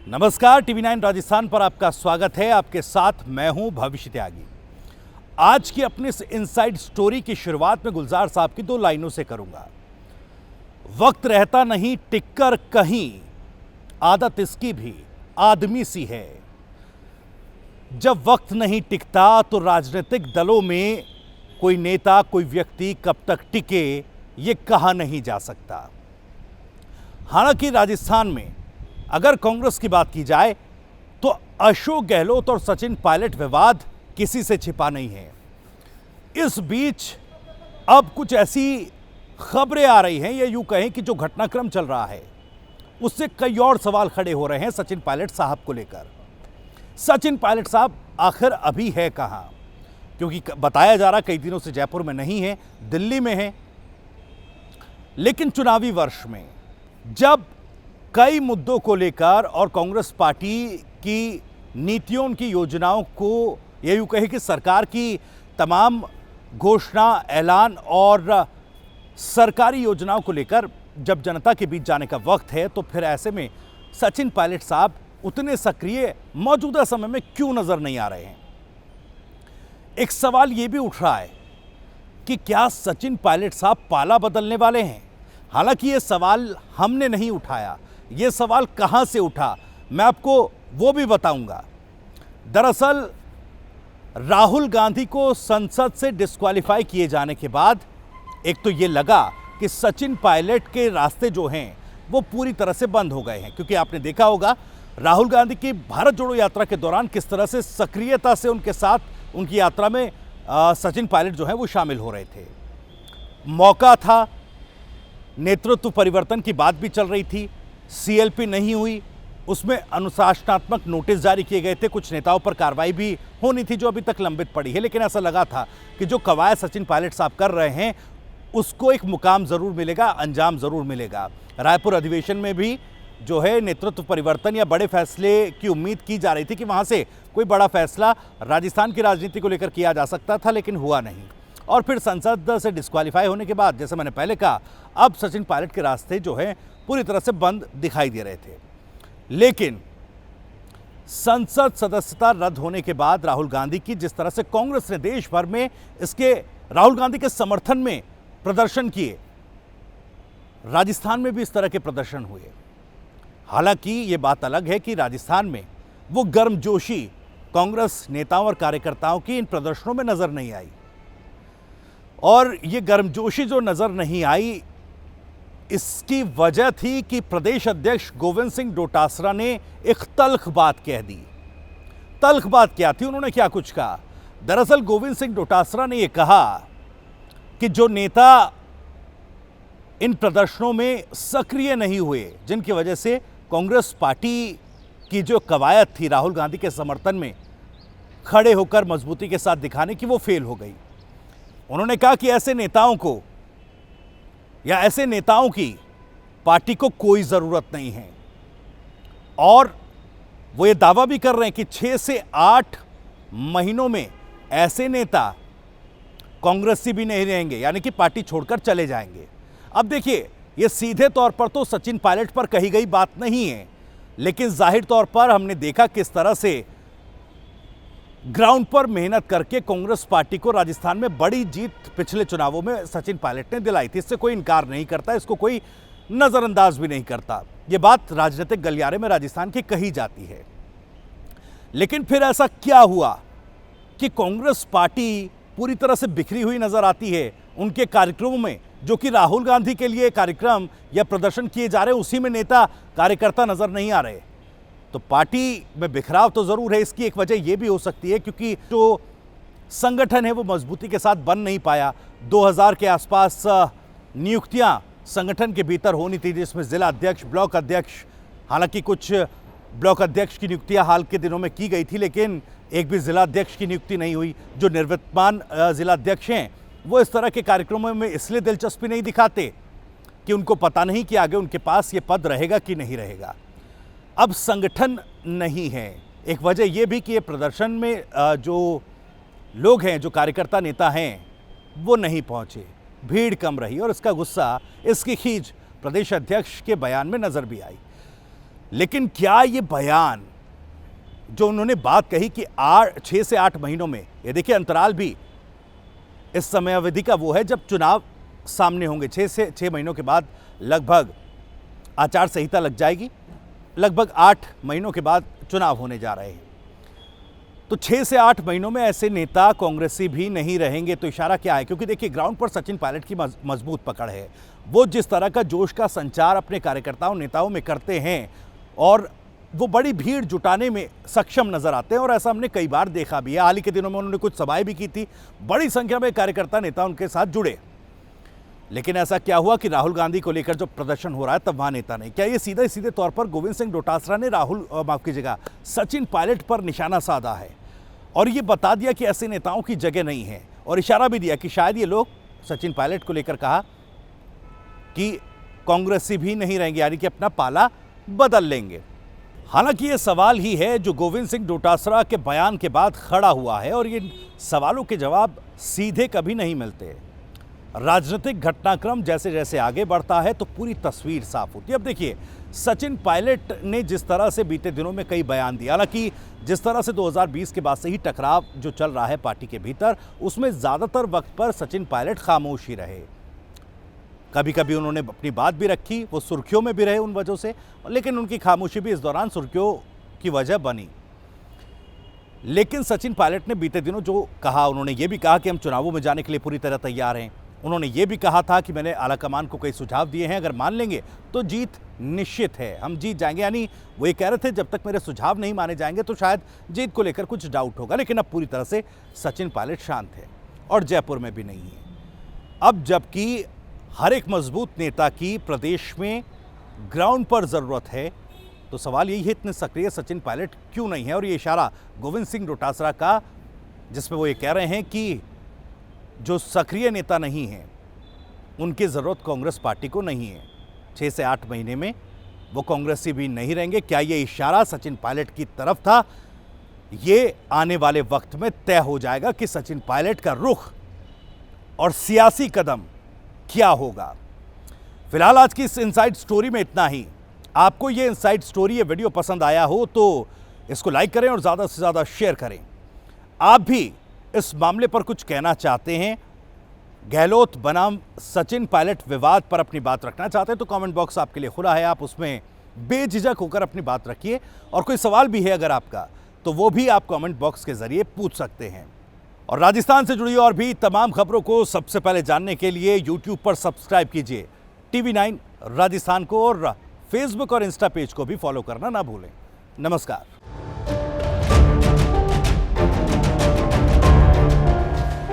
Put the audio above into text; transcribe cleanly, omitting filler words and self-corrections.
नमस्कार, टीवी9 राजस्थान पर आपका स्वागत है। आपके साथ मैं हूं भविष्य त्यागी। आज की अपनी इस इनसाइड स्टोरी की शुरुआत में गुलजार साहब की 2 लाइनों से करूंगा। वक्त रहता नहीं टिककर कहीं, आदत इसकी भी आदमी सी है। जब वक्त नहीं टिकता तो राजनीतिक दलों में कोई नेता, कोई व्यक्ति कब तक टिके, ये कहा नहीं जा सकता। हालांकि राजस्थान में अगर कांग्रेस की बात की जाए तो अशोक गहलोत और सचिन पायलट विवाद किसी से छिपा नहीं है। इस बीच अब कुछ ऐसी खबरें आ रही हैं, या यूं कहें कि जो घटनाक्रम चल रहा है उससे कई और सवाल खड़े हो रहे हैं सचिन पायलट साहब को लेकर। सचिन पायलट साहब आखिर अभी है कहां? क्योंकि बताया जा रहा कई दिनों से जयपुर में नहीं है, दिल्ली में है। लेकिन चुनावी वर्ष में जब कई मुद्दों को लेकर और कांग्रेस पार्टी की नीतियों, उनकी योजनाओं को, ये यूं कहे कि सरकार की तमाम घोषणा, ऐलान और सरकारी योजनाओं को लेकर जब जनता के बीच जाने का वक्त है, तो फिर ऐसे में सचिन पायलट साहब उतने सक्रिय मौजूदा समय में क्यों नजर नहीं आ रहे हैं? एक सवाल यह भी उठ रहा है कि क्या सचिन पायलट साहब पाला बदलने वाले हैं? हालांकि यह सवाल हमने नहीं उठाया, यह सवाल कहां से उठा मैं आपको वो भी बताऊंगा। दरअसल राहुल गांधी को संसद से डिस्क्वालीफाई किए जाने के बाद एक तो यह लगा कि सचिन पायलट के रास्ते जो हैं वो पूरी तरह से बंद हो गए हैं। क्योंकि आपने देखा होगा राहुल गांधी की भारत जोड़ो यात्रा के दौरान किस तरह से सक्रियता से उनके साथ उनकी यात्रा में सचिन पायलट जो है वो शामिल हो रहे थे। मौका था, नेतृत्व परिवर्तन की बात भी चल रही थी, सीएलपी नहीं हुई, उसमें अनुशासनात्मक नोटिस जारी किए गए थे, कुछ नेताओं पर कार्रवाई भी होनी थी जो अभी तक लंबित पड़ी है। लेकिन ऐसा लगा था कि जो कवायद सचिन पायलट साहब कर रहे हैं उसको एक मुकाम जरूर मिलेगा, अंजाम जरूर मिलेगा। रायपुर अधिवेशन में भी जो है नेतृत्व परिवर्तन या बड़े फैसले की उम्मीद की जा रही थी कि वहां से कोई बड़ा फैसला राजस्थान की राजनीति को लेकर किया जा सकता था, लेकिन हुआ नहीं। और फिर संसद से डिस्क्वालीफाई होने के बाद, जैसे मैंने पहले कहा, अब सचिन पायलट के रास्ते जो है पूरी तरह से बंद दिखाई दे रहे थे। लेकिन संसद सदस्यता रद्द होने के बाद राहुल गांधी की जिस तरह से कांग्रेस ने देश भर में इसके राहुल गांधी के समर्थन में प्रदर्शन किए, राजस्थान में भी इस तरह के प्रदर्शन हुए। हालांकि ये बात अलग है कि राजस्थान में वो गर्मजोशी कांग्रेस नेताओं और कार्यकर्ताओं की इन प्रदर्शनों में नजर नहीं आई। और ये गर्मजोशी जो नजर नहीं आई, इसकी वजह थी कि प्रदेश अध्यक्ष गोविंद सिंह डोटासरा ने एक तल्ख बात कह दी। तल्ख बात क्या थी? उन्होंने क्या कुछ कहा? दरअसल गोविंद सिंह डोटासरा ने यह कहा कि जो नेता इन प्रदर्शनों में सक्रिय नहीं हुए, जिनकी वजह से कांग्रेस पार्टी की जो कवायद थी राहुल गांधी के समर्थन में खड़े होकर मजबूती के साथ दिखाने की, वो फेल हो गई। उन्होंने कहा कि ऐसे नेताओं को या ऐसे नेताओं की पार्टी को कोई जरूरत नहीं है। और वो ये दावा भी कर रहे हैं कि 6 से 8 महीनों में ऐसे नेता कांग्रेसी भी नहीं रहेंगे, यानी कि पार्टी छोड़कर चले जाएंगे। अब देखिए, ये सीधे तौर पर तो सचिन पायलट पर कही गई बात नहीं है, लेकिन जाहिर तौर पर हमने देखा किस तरह से ग्राउंड पर मेहनत करके कांग्रेस पार्टी को राजस्थान में बड़ी जीत पिछले चुनावों में सचिन पायलट ने दिलाई थी। इससे कोई इनकार नहीं करता, इसको कोई नजरअंदाज भी नहीं करता। यह बात राजनीतिक गलियारे में राजस्थान की कही जाती है। लेकिन फिर ऐसा क्या हुआ कि कांग्रेस पार्टी पूरी तरह से बिखरी हुई नजर आती है? उनके कार्यक्रमों में, जो कि राहुल गांधी के लिए कार्यक्रम या प्रदर्शन किए जा रहे हैं, उसी में नेता कार्यकर्ता नजर नहीं आ रहे। तो पार्टी में बिखराव तो जरूर है। इसकी एक वजह यह भी हो सकती है क्योंकि जो संगठन है वो मजबूती के साथ बन नहीं पाया। 2000 के आसपास नियुक्तियां संगठन के भीतर होनी थी, जिसमें जिला अध्यक्ष, ब्लॉक अध्यक्ष, हालांकि कुछ ब्लॉक अध्यक्ष की नियुक्तियां हाल के दिनों में की गई थी, लेकिन एक भी जिला अध्यक्ष की नियुक्ति नहीं हुई। जो निर्विद्यमान जिला अध्यक्ष हैं वो इस तरह के कार्यक्रमों में इसलिए दिलचस्पी नहीं दिखाते कि उनको पता नहीं कि आगे उनके पास ये पद रहेगा कि नहीं रहेगा। अब संगठन नहीं है। एक वजह यह भी कि ये प्रदर्शन में जो लोग हैं, जो कार्यकर्ता नेता हैं, वो नहीं पहुंचे, भीड़ कम रही और इसका गुस्सा, इसकी खींच प्रदेश अध्यक्ष के बयान में नजर भी आई। लेकिन क्या ये बयान जो उन्होंने बात कही कि 6 से 8 महीनों में, ये देखिए अंतराल भी इस समय अवधि का वो है जब चुनाव सामने होंगे, 6 से 6 महीनों के बाद लगभग आचार संहिता लग जाएगी, लगभग 8 महीनों के बाद चुनाव होने जा रहे हैं। तो 6 से 8 महीनों में ऐसे नेता कांग्रेसी भी नहीं रहेंगे। तो इशारा क्या है? क्योंकि देखिए ग्राउंड पर सचिन पायलट की मजबूत पकड़ है। वो जिस तरह का जोश का संचार अपने कार्यकर्ताओं नेताओं में करते हैं और वो बड़ी भीड़ जुटाने में सक्षम नजर आते हैं, और ऐसा हमने कई बार देखा भी है। हाल ही के दिनों में उन्होंने कुछ सभाएं भी की थी, बड़ी संख्या में कार्यकर्ता नेता उनके साथ जुड़े। लेकिन ऐसा क्या हुआ कि राहुल गांधी को लेकर जो प्रदर्शन हो रहा है तब वहां नेता नहीं। क्या ये सीधे सीधे तौर पर गोविंद सिंह डोटासरा ने माफ कीजिएगा, सचिन पायलट पर निशाना साधा है और ये बता दिया कि ऐसे नेताओं की जगह नहीं है, और इशारा भी दिया कि शायद ये लोग सचिन पायलट को लेकर कहा कि कांग्रेसी भी नहीं रहेंगे, यानी कि अपना पाला बदल लेंगे। हालांकि ये सवाल ही है जो गोविंद सिंह डोटासरा के बयान के बाद खड़ा हुआ है, और ये सवालों के जवाब सीधे कभी नहीं मिलते। राजनीतिक घटनाक्रम जैसे जैसे आगे बढ़ता है तो पूरी तस्वीर साफ होती है। अब देखिए सचिन पायलट ने जिस तरह से बीते दिनों में कई बयान दिए, हालांकि जिस तरह से 2020 के बाद से ही टकराव जो चल रहा है पार्टी के भीतर, उसमें ज़्यादातर वक्त पर सचिन पायलट खामोश ही रहे। कभी कभी उन्होंने अपनी बात भी रखी, वो सुर्खियों में भी रहे उन वजहों से, लेकिन उनकी खामोशी भी इस दौरान सुर्खियों की वजह बनी। लेकिन सचिन पायलट ने बीते दिनों जो कहा, उन्होंने ये भी कहा कि हम चुनावों में जाने के लिए पूरी तरह तैयार हैं। उन्होंने ये भी कहा था कि मैंने आलाकमान को कई सुझाव दिए हैं, अगर मान लेंगे तो जीत निश्चित है, हम जीत जाएंगे। यानी वो ये कह रहे थे जब तक मेरे सुझाव नहीं माने जाएंगे तो शायद जीत को लेकर कुछ डाउट होगा। लेकिन अब पूरी तरह से सचिन पायलट शांत है और जयपुर में भी नहीं है। अब जबकि हर एक मजबूत नेता की प्रदेश में ग्राउंड पर ज़रूरत है, तो सवाल यही है इतने सक्रिय सचिन पायलट क्यों नहीं है। और ये इशारा गोविंद सिंह डोटासरा का, जिसमें वो ये कह रहे हैं कि जो सक्रिय नेता नहीं हैं उनकी ज़रूरत कांग्रेस पार्टी को नहीं है। 6 से 8 महीने में वो कांग्रेसी भी नहीं रहेंगे। क्या ये इशारा सचिन पायलट की तरफ था? ये आने वाले वक्त में तय हो जाएगा कि सचिन पायलट का रुख और सियासी कदम क्या होगा। फिलहाल आज की इस इनसाइड स्टोरी में इतना ही। आपको ये इनसाइड स्टोरी, ये वीडियो पसंद आया हो तो इसको लाइक करें और ज़्यादा से ज़्यादा शेयर करें। आप भी इस मामले पर कुछ कहना चाहते हैं, गहलोत बनाम सचिन पायलट विवाद पर अपनी बात रखना चाहते हैं, तो कमेंट बॉक्स आपके लिए खुला है। आप उसमें बेझिझक होकर अपनी बात रखिए, और कोई सवाल भी है अगर आपका तो वो भी आप कमेंट बॉक्स के जरिए पूछ सकते हैं। और राजस्थान से जुड़ी और भी तमाम खबरों को सबसे पहले जानने के लिए यूट्यूब पर सब्सक्राइब कीजिए TV9 राजस्थान को, और फेसबुक और इंस्टा पेज को भी फॉलो करना ना भूलें। नमस्कार।